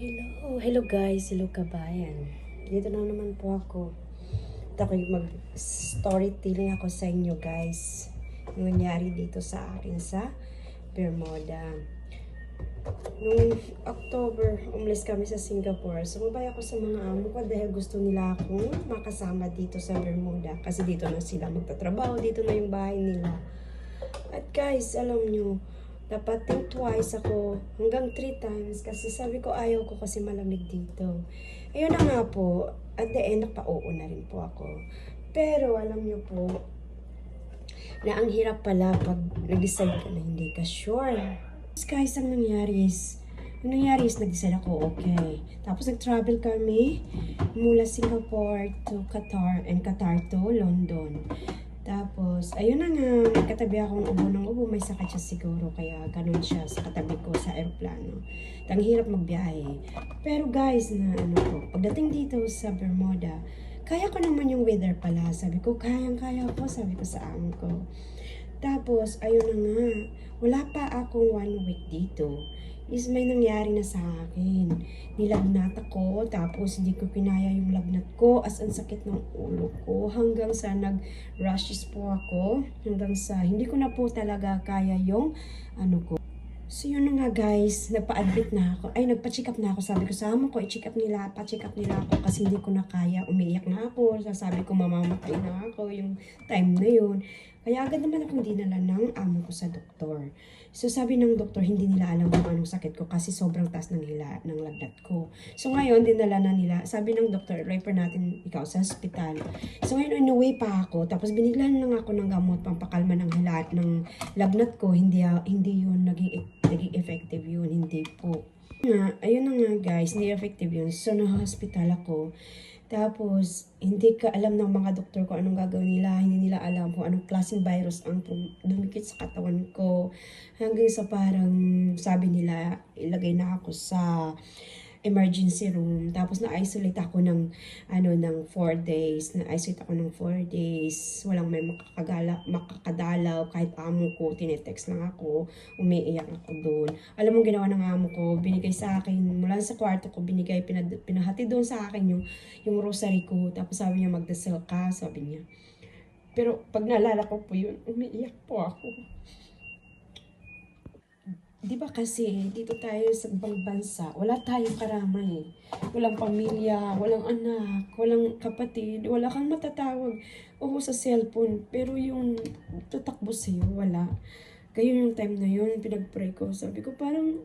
Hello guys, hello kabayan. Dito na naman po ako. At ako mag-storytelling ako sa inyo guys. Yung nangyari dito sa akin sa Bermuda. Noong October, umalis kami sa Singapore. Sumabay ako sa mga amo ko dahil gusto nila akong makasama dito sa Bermuda. Kasi dito na sila magtatrabaho, dito na yung bahay nila. At guys, alam nyo, napating twice ako, hanggang 3 times, kasi sabi ko ayaw ko kasi malamig dito. Ayun na nga po, at the end, napauo na rin po ako. Pero alam nyo po, na ang hirap pala pag nag-decide ka na hindi ka sure. Guys, ang nangyari is nag-decide ako, okay. Tapos nag-travel kami mula Singapore to Qatar, and Qatar to London. Tapos, ayun na nga, may katabi akong ubo ng ubo, may sakit siya siguro, kaya ganun siya sa katabi ko sa aeroplano. Ang hirap magbiyahe. Pero guys, na ano po, pagdating dito sa Bermuda, kaya ko naman yung weather pala. Sabi ko, kayang-kaya ko, sabi ko sa amo ko. Tapos, ayun na nga, wala pa akong 1 week dito. Is may nangyari na sa akin. Nilagnat ako, tapos hindi ko kinaya yung lagnat ko, as ang sakit ng ulo ko, hanggang sa nag-rashes po ako, hanggang sa hindi ko na po talaga kaya yung ano ko. So yun na nga guys, nagpa-admit na ako, ay nagpa-check up na ako, sabi ko sa amo ko, i-check up nila, pa-check up nila ako kasi hindi ko na kaya, umiiyak na ako, sasabi ko mamamatay na ako yung time na yun. Kaya agad naman akong dinala ng amo ko sa doktor. So sabi ng doktor, hindi nila alam kung anong sakit ko kasi sobrang taas ng lagnat ko. So ngayon, dinala na nila, sabi ng doktor, refer natin ikaw sa hospital. So ngayon, inuwi pa ako, tapos biniglan lang ako ng gamot pampakalma ng lagnat ko, hindi yun naging effective yun, hindi po. Ayun na nga guys, hindi effective yun. So na-hospital ako. Tapos, hindi ka alam ng mga doktor ko anong gagawin nila. Hindi nila alam kung anong klaseng virus ang dumikit sa katawan ko. Hanggang sa parang sabi nila, ilagay na ako sa emergency room. Tapos na-isolate ako ng 4 days. Na-isolate ako ng 4 days. Walang may makakadalaw. Kahit amo ko, tinetext lang ako. Umiiyak ako doon. Alam mo ginawa ng amo ko, binigay sa akin, mula sa kwarto ko, pinahati doon sa akin yung rosary ko. Tapos sabi niya, magdasal ka, sabi niya. Pero pag naalala ko po yun, umiiyak po ako. Di ba kasi dito tayo sa ibang bansa, wala tayong karamay. Walang pamilya, walang anak, walang kapatid, wala kang matatawag. Oo, sa cellphone, pero yung tatakbo sa'yo, wala. Kaya yung time na yun, pinag-pray ko, sabi ko parang,